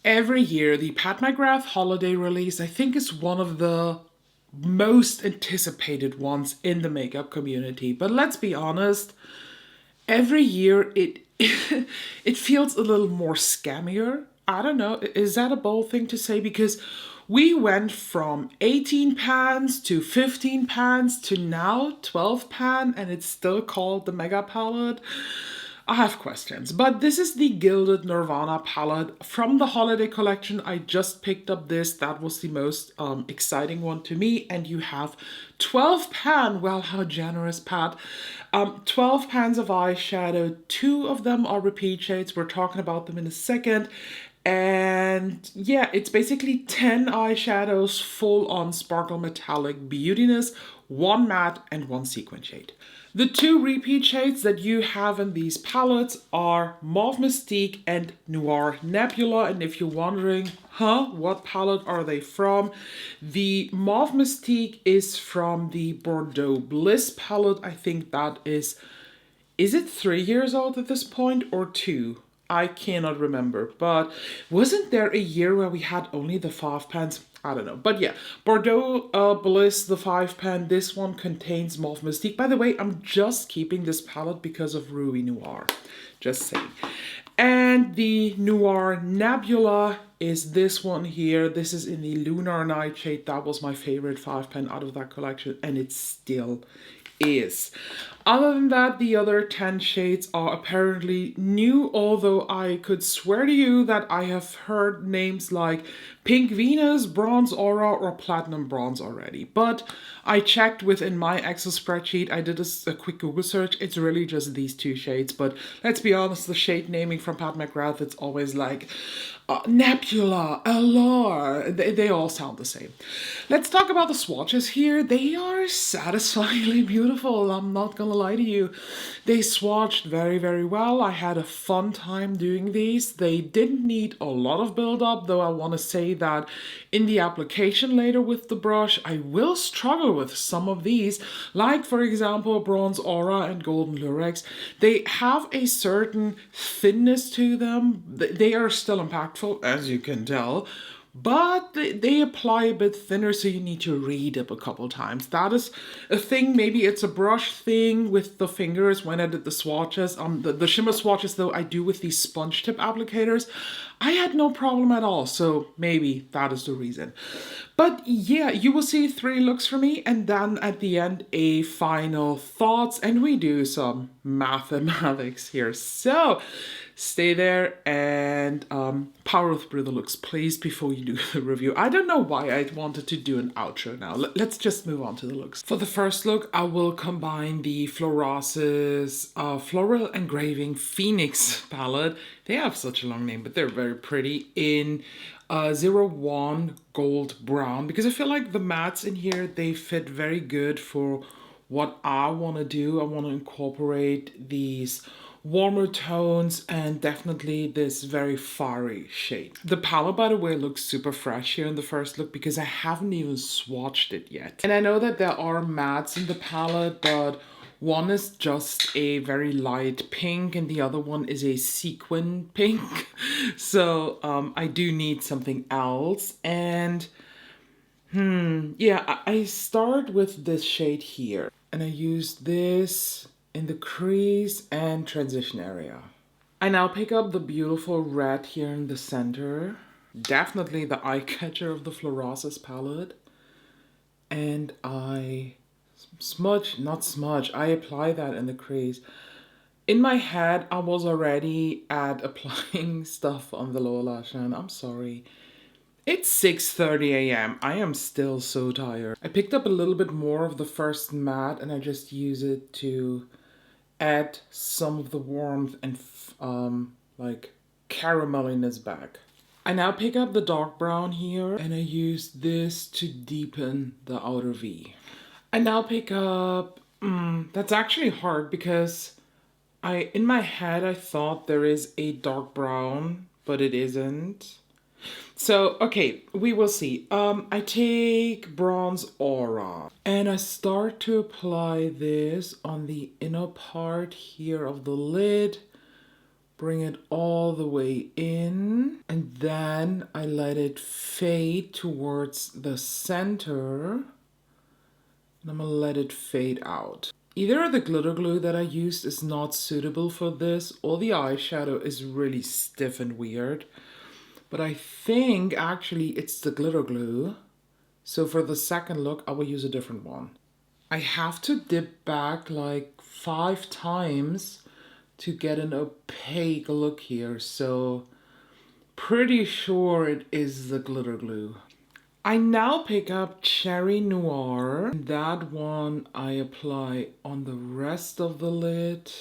Every year, the Pat McGrath holiday release, I think, is one of the most anticipated ones in the makeup community. But let's be honest, every year it it feels a little more scammier. I don't know, is that a bold thing to say? Because we went from 18 pans to 15 pans to now 12 pan, and it's still called the Mega Palette. I have questions, but this is the Gilded Nirvana palette from the holiday collection. I just picked up this. That was the most exciting one to me. And you have 12 pan. Well, how generous, Pat. 12 pans of eyeshadow. 2 of them are repeat shades. We're talking about them in a second. And yeah, it's basically 10 eyeshadows full on sparkle metallic beautiness, 1 matte and 1 sequin shade. The 2 repeat shades that you have in these palettes are Mauve Mystique and Noir Nebula. And if you're wondering, what palette are they from? The Mauve Mystique is from the Bordeaux Bliss palette. I think that is it 3 years old at this point or 2? I cannot remember, but wasn't there a year where we had only the 5 pans? I don't know, but yeah, Bordeaux Bliss, the 5 pan, this one contains Mauve Mystique. By the way, I'm just keeping this palette because of Ruby Noir, just saying. And the Noir Nebula is this one here. This is in the Lunar Nightshade. That was my favorite 5 pan out of that collection, and it still is. Other than that, the other 10 shades are apparently new, although I could swear to you that I have heard names like Pink Venus, Bronze Aura, or Platinum Bronze already. But I checked within my Excel spreadsheet. I did a quick Google search. It's really just these 2 shades. But let's be honest, the shade naming from Pat McGrath, it's always like Nebula, Allure. They all sound the same. Let's talk about the swatches here. They are satisfyingly beautiful. I'm not gonna lie to you. They swatched very, very well. I had a fun time doing these. They didn't need a lot of build up, though I want to say that in the application later with the brush, I will struggle with some of these, like for example, Bronze Aura and Golden Lurex. They have a certain thinness to them. They are still impactful, as you can tell, but they apply a bit thinner, so you need to read up a couple times. That is a thing. Maybe it's a brush thing with the fingers when I did the swatches. The shimmer swatches, though, I do with these sponge tip applicators. I had no problem at all, so maybe that is the reason. But yeah, you will see 3 looks from me, and then at the end, a final thoughts, and we do some mathematics here. So stay there and power through the looks, please, before you do the review. I don't know why I wanted to do an outro now. Let's just move on to the looks. For the first look, I will combine the Florasis Floral Engraving Phoenix palette. They have such a long name, but they're very pretty, in 01 Gold Brown, because I feel like the mattes in here, they fit very good for what I want to do. I want to incorporate these warmer tones and definitely this very fiery shade. The palette, by the way, looks super fresh here in the first look because I haven't even swatched it yet. And I know that there are mattes in the palette, but one is just a very light pink and the other one is a sequin pink. So I do need something else. And yeah, I start with this shade here and I use this in the crease and transition area. I now pick up the beautiful red here in the center. Definitely the eye catcher of the Florasis palette. And I I apply that in the crease. In my head, I was already at applying stuff on the lower lash line. I'm sorry. It's 6:30 a.m. I am still so tired. I picked up a little bit more of the first matte and I just use it to add some of the warmth and like carameliness back. I now pick up the dark brown here and I use this to deepen the outer V. I now pick up, that's actually hard because in my head I thought there is a dark brown, but it isn't. So, okay, we will see. I take Bronze Aura and I start to apply this on the inner part here of the lid bring it all the way in, and then I let it fade towards the center, and I'm gonna let it fade out. Either the glitter glue that I used is not suitable for this, or the eyeshadow is really stiff and weird, but I think actually it's the glitter glue. So for the second look, I will use a different one. I have to dip back like 5 times to get an opaque look here, so pretty sure it is the glitter glue. I now pick up Cherry Noir. That one I apply on the rest of the lid.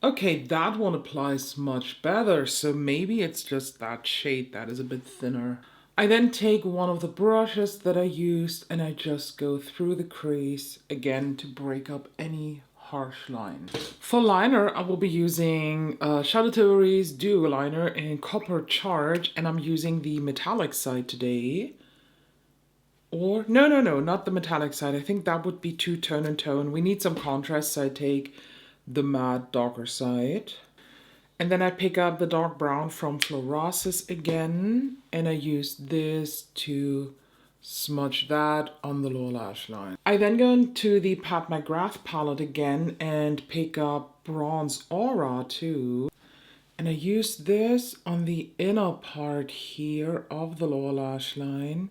Okay, that one applies much better, so maybe it's just that shade that is a bit thinner. I then take one of the brushes that I used and I just go through the crease again to break up any harsh lines. For liner, I will be using Charlotte Tilbury's Duo Liner in Copper Charge, and I'm using the metallic side today. Or, no, not the metallic side. I think that would be too tone and tone. We need some contrast, so I take the matte darker side. And then I pick up the dark brown from Florasis again, and I use this to smudge that on the lower lash line. I then go into the Pat McGrath palette again and pick up Bronze Aura too. And I use this on the inner part here of the lower lash line.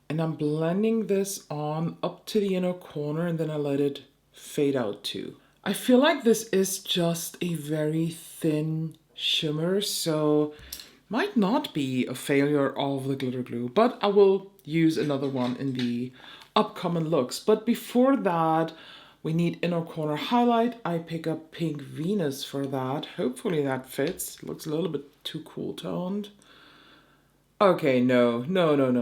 And I'm blending this on up to the inner corner, and then I let it fade out too. I feel like this is just a very thin shimmer, so might not be a failure of the glitter glue, but I will use another one in the upcoming looks. But before that, we need inner corner highlight. I pick up Pink Venus for that. Hopefully that fits. Looks a little bit too cool toned. Okay, no.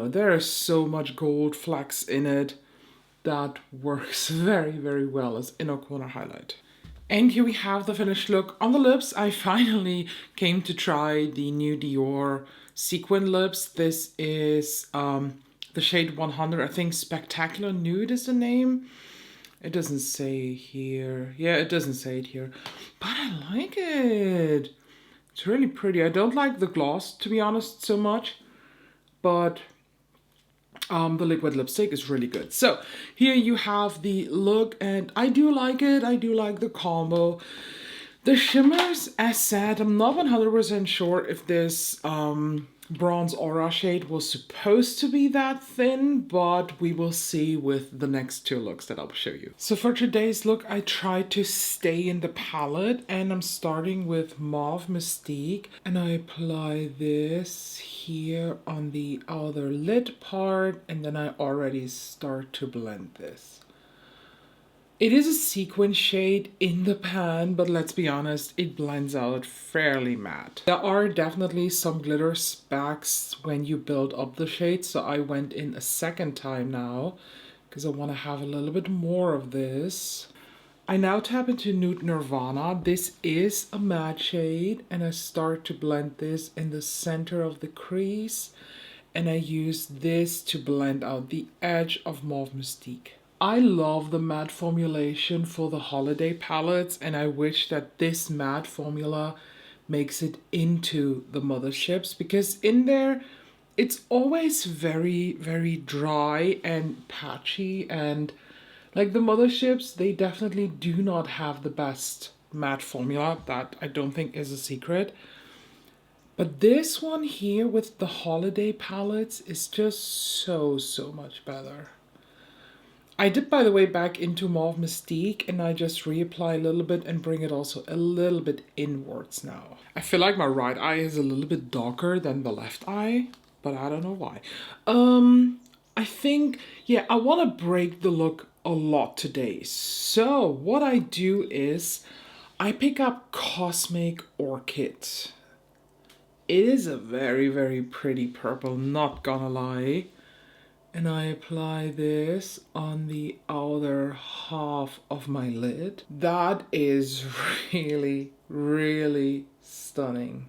There is so much gold flecks in it. That works very, very well as inner corner highlight. And here we have the finished look. On the lips, I finally came to try the new Dior sequin lips. This is the shade 100. I think Spectacular Nude is the name. It doesn't say here. Yeah, it doesn't say it here. But I like it. It's really pretty. I don't like the gloss, to be honest, so much. But the liquid lipstick is really good. So here you have the look, and I do like it. I do like the combo. The shimmers, as said, I'm not 100% sure if this Bronze Aura shade was supposed to be that thin, but we will see with the next 2 looks that I'll show you. So for today's look, I tried to stay in the palette, and I'm starting with Mauve Mystique, and I apply this here on the outer lid part, and then I already start to blend this. It is a sequin shade in the pan, but let's be honest, it blends out fairly matte. There are definitely some glitter specks when you build up the shade, so I went in a second time now because I want to have a little bit more of this. I now tap into Nude Nirvana. This is a matte shade, and I start to blend this in the center of the crease, and I use this to blend out the edge of Mauve Mystique. I love the matte formulation for the holiday palettes, and I wish that this matte formula makes it into the motherships, because in there it's always very, very dry and patchy, and like the motherships, they definitely do not have the best matte formula. That I don't think is a secret. But this one here with the holiday palettes is just so much better. I dip, by the way, back into Mauve Mystique, and I just reapply a little bit and bring it also a little bit inwards now. I feel like my right eye is a little bit darker than the left eye, but I don't know why. I think, yeah, I want to break the look a lot today. So what I do is I pick up Cosmic Orchid. It is a very, very pretty purple, not gonna lie. And I apply this on the outer half of my lid. That is really, really stunning.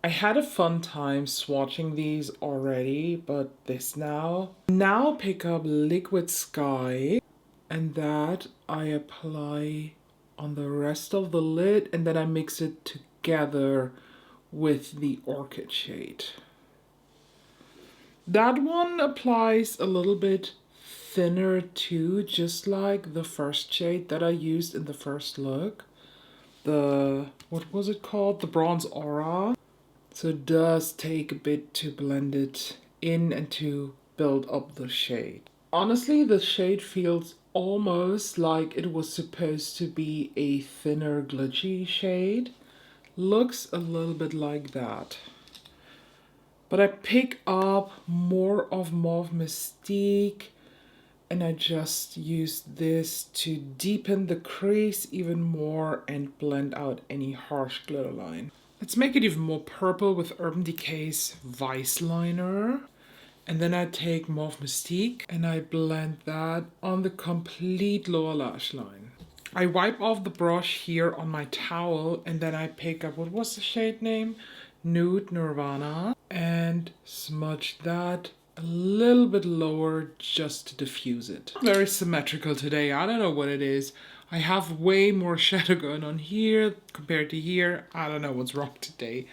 I had a fun time swatching these already, but this now. Now pick up Liquid Sky, and that I apply on the rest of the lid, and then I mix it together with the orchid shade. That one applies a little bit thinner too, just like the first shade that I used in the first look. What was it called? The Bronze Aura. So it does take a bit to blend it in and to build up the shade. Honestly, the shade feels almost like it was supposed to be a thinner glitchy shade. Looks a little bit like that. But I pick up more of Mauve Mystique, and I just use this to deepen the crease even more and blend out any harsh glitter line. Let's make it even more purple with Urban Decay's Vice Liner. And then I take Mauve Mystique and I blend that on the complete lower lash line. I wipe off the brush here on my towel, and then I pick up, what was the shade name? Nude Nirvana, and smudge that a little bit lower just to diffuse it. Very symmetrical today. I don't know what it is. I have way more shadow going on here compared to here. I don't know what's wrong today.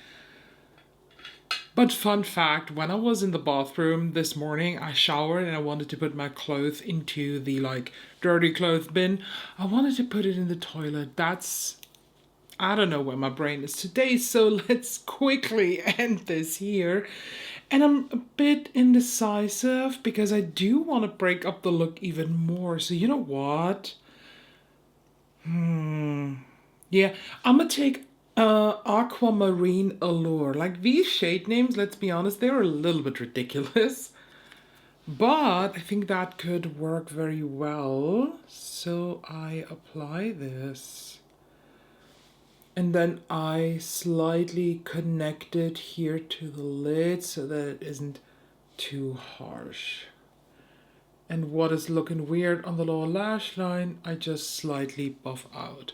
But fun fact, when I was in the bathroom this morning, I showered and I wanted to put my clothes into the dirty clothes bin. I wanted to put it in the toilet. I don't know where my brain is today, so let's quickly end this here. And I'm a bit indecisive because I do want to break up the look even more. So you know what? Yeah, I'm gonna take Aquamarine Allure. Like, these shade names, let's be honest, they're a little bit ridiculous. But I think that could work very well. So I apply this. And then I slightly connect it here to the lid so that it isn't too harsh. And what is looking weird on the lower lash line, I just slightly buff out.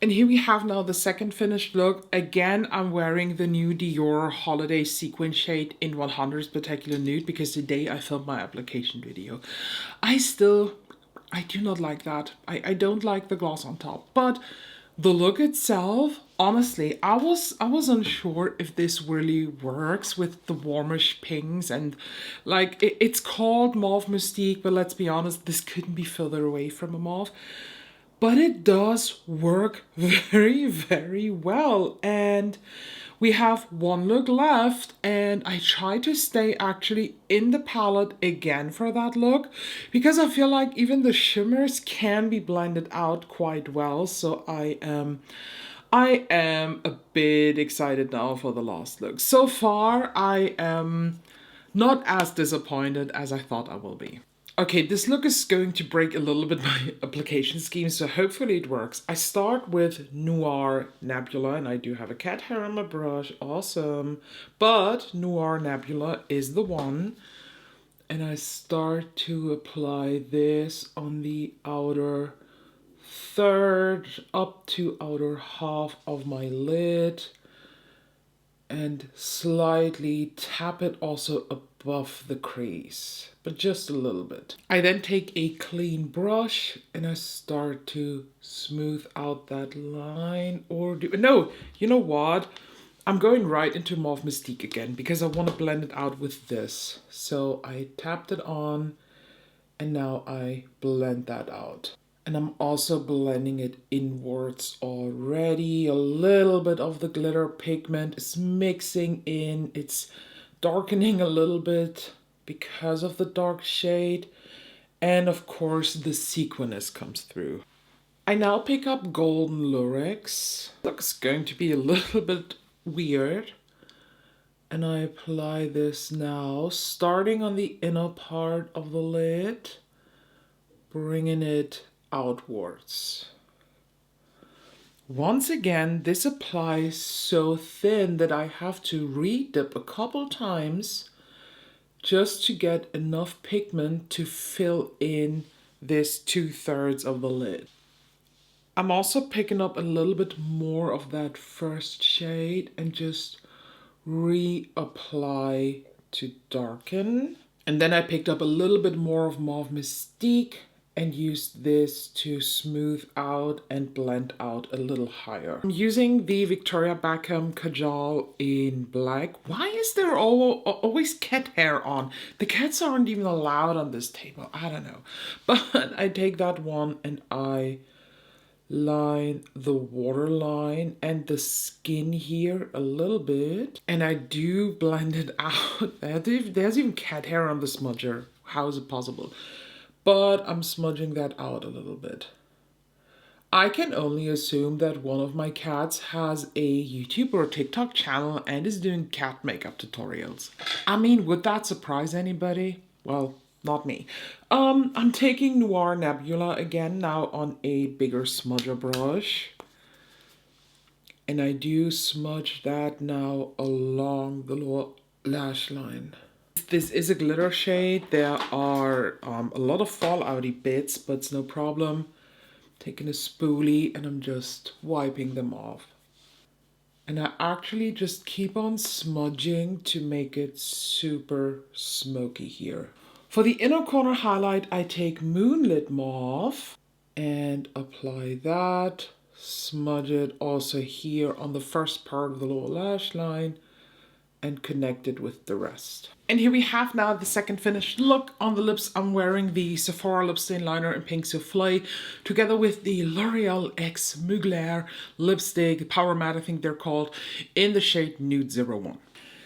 And here we have now the second finished look. Again, I'm wearing the new Dior Holiday Sequin shade in 100 Spectacular Nude because today I filmed my application video. I do not like that. I don't like the gloss on top, but the look itself, honestly, I was unsure if this really works with the warmish pinks, and it's called Mauve Mystique, but let's be honest, this couldn't be further away from a mauve. But it does work very, very well. And we have one look left, and I try to stay actually in the palette again for that look because I feel like even the shimmers can be blended out quite well. So I am a bit excited now for the last look. So far, I am not as disappointed as I thought I will be. Okay, this look is going to break a little bit my application scheme, so hopefully it works. I start with Noir Nebula, and I do have a cat hair on my brush, awesome. But Noir Nebula is the one. And I start to apply this on the outer third up to outer half of my lid. And slightly tap it also above the crease, but just a little bit. I then take a clean brush and I start to smooth out that line, no, you know what? I'm going right into Mauve Mystique again because I want to blend it out with this. So I tapped it on and now I blend that out. And I'm also blending it inwards already. A little bit of the glitter pigment is mixing in. It's darkening a little bit because of the dark shade. And of course, the sequiness comes through. I now pick up Golden Lurex. Looks going to be a little bit weird. And I apply this now, starting on the inner part of the lid, bringing it outwards. Once again, this applies so thin that I have to re-dip a couple times just to get enough pigment to fill in this 2/3 of the lid. I'm also picking up a little bit more of that first shade and just reapply to darken. And then I picked up a little bit more of Mauve Mystique and use this to smooth out and blend out a little higher. I'm using the Victoria Beckham Kajal in black. Why is there always cat hair on? The cats aren't even allowed on this table. I don't know. But I take that one and I line the waterline and the skin here a little bit. And I do blend it out. There's even cat hair on the smudger. How is it possible? But I'm smudging that out a little bit. I can only assume that one of my cats has a YouTube or TikTok channel and is doing cat makeup tutorials. I mean, would that surprise anybody? Well, not me. I'm taking Noir Nebula again now on a bigger smudger brush. And I do smudge that now along the lower lash line. This is a glitter shade. There are a lot of fallouty bits, but it's no problem. Taking a spoolie and I'm just wiping them off. And I actually just keep on smudging to make it super smoky here. For the inner corner highlight, I take Moonlit Mauve and apply that. Smudge it also here on the first part of the lower lash line and connect it with the rest. And here we have now the second finished look. On the lips, I'm wearing the Sephora lip stain liner in Pink Souffle, together with the L'Oreal X Mugler lipstick, Power Matte I think they're called, in the shade Nude 01.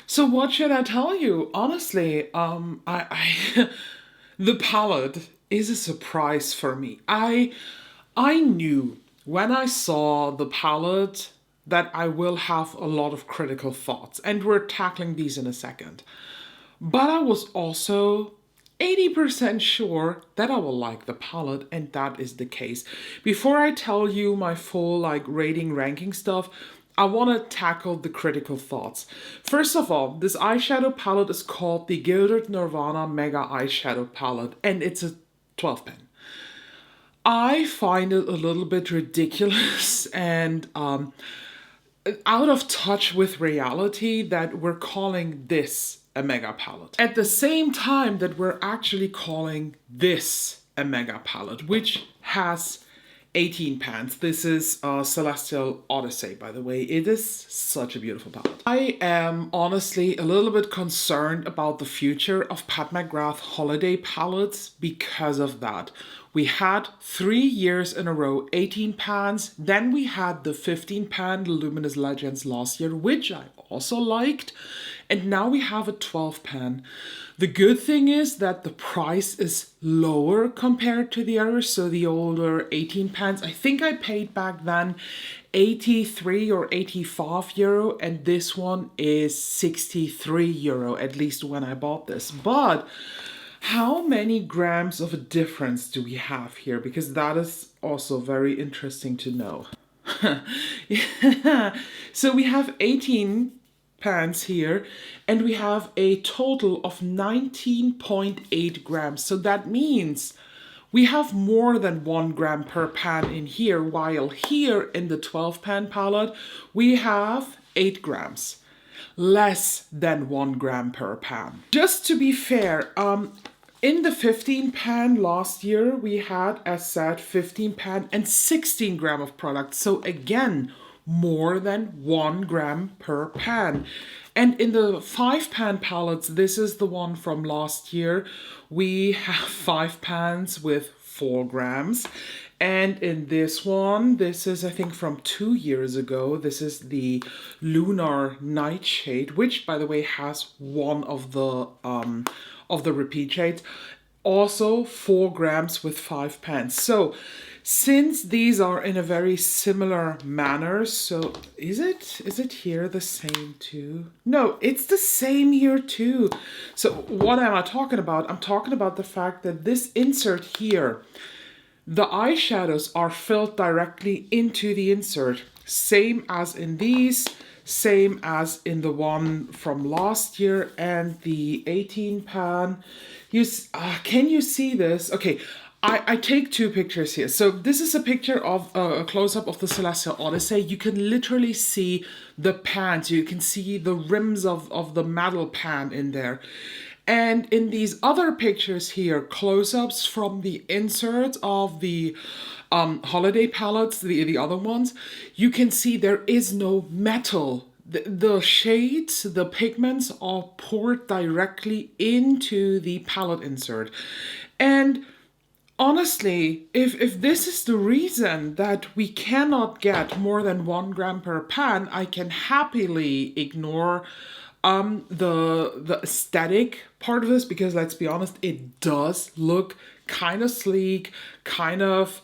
So what should I tell you? Honestly, the palette is a surprise for me. I knew when I saw the palette that I will have a lot of critical thoughts, and we're tackling these in a second. But I was also 80% sure that I will like the palette, and that is the case. Before I tell you my full rating ranking stuff, I want to tackle the critical thoughts. First of all, this eyeshadow palette is called the Gilded Nirvana Mega Eyeshadow Palette, and it's a 12 pen. I find it a little bit ridiculous and out of touch with reality that we're calling this a mega palette. At the same time that we're actually calling this a mega palette, which has 18 pans. This is Celestial Odyssey, by the way. It is such a beautiful palette. I am honestly a little bit concerned about the future of Pat McGrath holiday palettes because of that. We had 3 years in a row 18 pans, then we had the 15 pan Luminous Legends last year, which I also liked, and now we have a 12 pan. The good thing is that the price is lower compared to the others, so the older 18 pans, I think I paid back then 83 or 85 euro, and this one is 63 euro, at least when I bought this. But how many grams of a difference do we have here? Because that is also very interesting to know. Yeah. So we have 18 pans here, and we have a total of 19.8 grams. So that means we have more than 1 gram per pan in here, while here in the 12 pan palette, we have 8 grams. Less than 1 gram per pan. Just to be fair, in the 15 pan last year, we had, as said, 15 pan and 16 gram of product. So again, more than 1 gram per pan. And in the 5 pan palettes, this is the one from last year, we have 5 pans with 4 grams. And in this one, this is I think from 2 years ago, this is the Lunar Nightshade, which by the way has one of the repeat shades. Also 4 grams with 5 pans. So since these are in a very similar manner, so is it here the same too? No, it's the same here too. So what am I talking about? I'm talking about the fact that this insert here, the eyeshadows are filled directly into the insert. Same as in these, same as in the one from last year and the 18 pan. Can you see this? Okay, I take 2 pictures here. So this is a picture of a close-up of the Celestial Odyssey. You can literally see the pans. You can see the rims of the metal pan in there. And in these other pictures here, close-ups from the inserts of the holiday palettes, the other ones, you can see there is no metal. The shades, the pigments are poured directly into the palette insert. And honestly, if this is the reason that we cannot get more than 1 gram per pan, I can happily ignore the aesthetic part of this, because let's be honest, it does look kind of sleek, kind of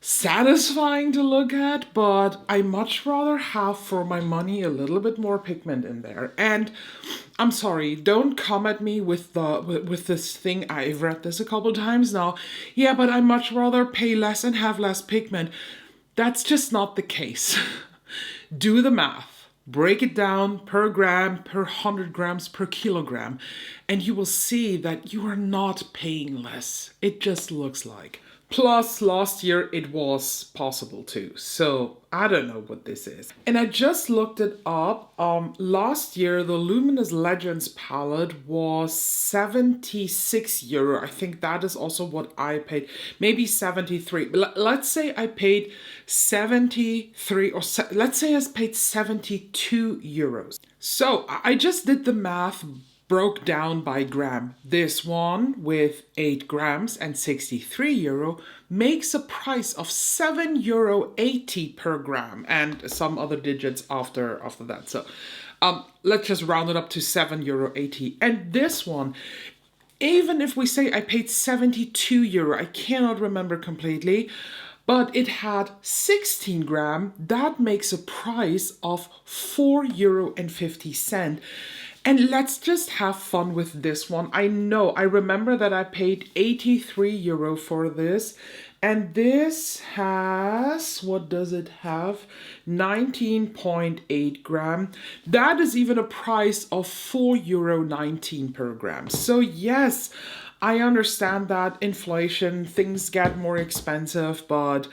satisfying to look at, but I much rather have for my money a little bit more pigment in there. And I'm sorry, don't come at me with with this thing. I've read this a couple times now. Yeah, but I much rather pay less and have less pigment. That's just not the case. Do the math. Break it down per gram, per 100 grams, per kilogram, and you will see that you are not paying less. It just looks like. Plus, last year it was possible too. So I don't know what this is. And I just looked it up. Last year, the Luminous Legends palette was 76 euro. I think that is also what I paid. Maybe 73. Let's say I paid 73, or let's say I paid 72 euros. So I just did the math, broke down by gram. This one with 8 grams and 63 euro makes a price of 7.80 euro per gram, and some other digits after that. So let's just round it up to 7.80 euro. And this one, even if we say I paid 72 euro, I cannot remember completely, but it had 16 gram, that makes a price of 4.50 euro. And let's just have fun with this one. I remember that I paid 83 euro for this. And this has, what does it have? 19.8 gram. That is even a price of 4.19 euro per gram. So yes, I understand that inflation, things get more expensive, but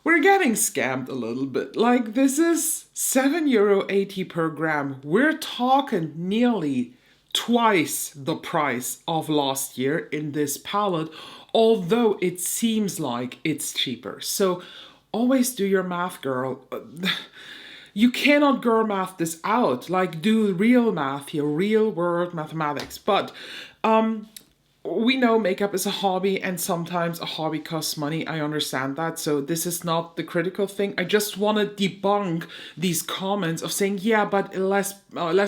we're getting scammed a little bit. Like, this is 7.80 euro per gram. We're talking nearly twice the price of last year in this palette, although it seems like it's cheaper. So always do your math, girl. You cannot girl math this out. Like, do real math here, real world mathematics. But we know makeup is a hobby, and sometimes a hobby costs money. I understand that. So this is not the critical thing. I just want to debunk these comments of saying, yeah, but less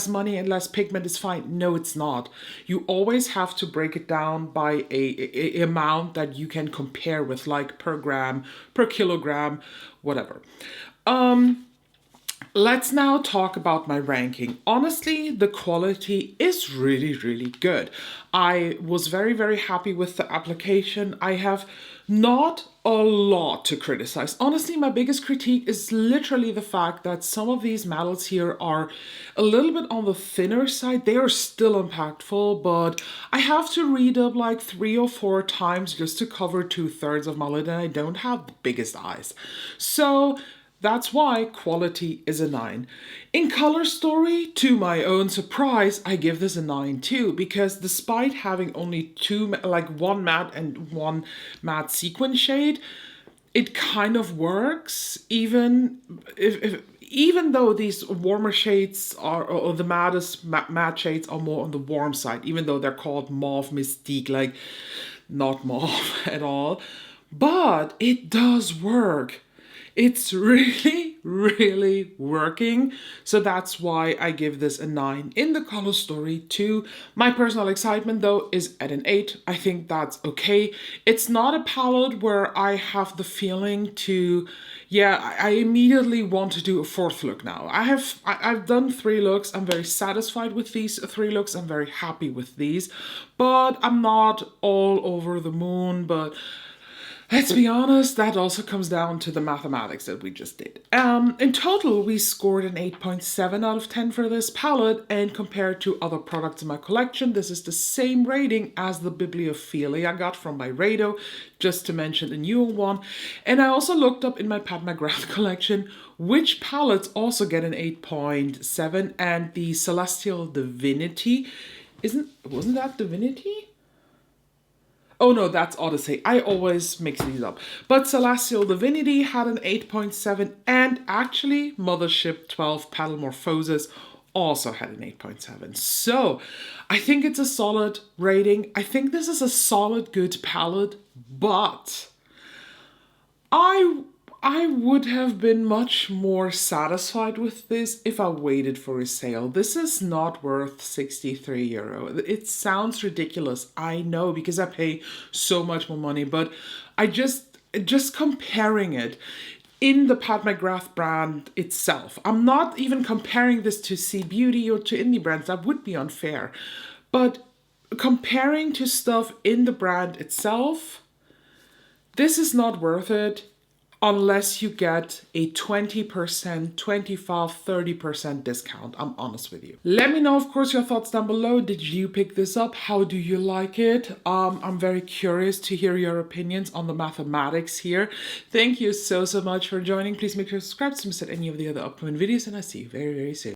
money and less pigment is fine. No, it's not. You always have to break it down by a amount that you can compare with, like per gram, per kilogram, whatever. Let's now talk about my ranking. Honestly, the quality is really, really good. I was very, very happy with the application. I have not a lot to criticize. Honestly, my biggest critique is literally the fact that some of these metals here are a little bit on the thinner side. They are still impactful, but I have to read up like 3 or 4 times just to cover 2/3 of my lid, and I don't have the biggest eyes. So that's why quality is a 9. In color story, to my own surprise, I give this a 9 too, because despite having only one matte and one matte sequin shade, it kind of works, even though these warmer shades are, or the matte shades are more on the warm side, even though they're called Mauve Mystique, like not mauve at all. But it does work. It's really, really working. So that's why I give this a 9 in the color story too. My personal excitement though is at an 8. I think that's okay. It's not a palette where I have the feeling to, I immediately want to do a 4th look now. I've done 3 looks. I'm very satisfied with these 3 looks. I'm very happy with these, but I'm not all over the moon. But let's be honest, that also comes down to the mathematics that we just did. In total, we scored an 8.7 out of 10 for this palette, and compared to other products in my collection, this is the same rating as the Bibliophilia I got from Byredo, just to mention the newer one. And I also looked up in my Pat McGrath collection which palettes also get an 8.7, and the Celestial Divinity Wasn't that Divinity? Oh no, that's Odyssey. I always mix these up. But Celestial Divinity had an 8.7, and actually Mothership 12 Petalmorphosis also had an 8.7. So I think it's a solid rating. I think this is a solid, good palette, but I would have been much more satisfied with this if I waited for a sale. This is not worth 63 euro. It sounds ridiculous, I know, because I pay so much more money, but I just comparing it in the Pat McGrath brand itself. I'm not even comparing this to C Beauty or to indie brands, that would be unfair. But comparing to stuff in the brand itself, this is not worth it unless you get a 20%, 25, 30% discount. I'm honest with you. Let me know, of course, your thoughts down below. Did you pick this up? How do you like it? I'm very curious to hear your opinions on the mathematics here. Thank you so much for joining. Please make sure to subscribe to miss any of the other upcoming videos, and I'll see you very, very soon.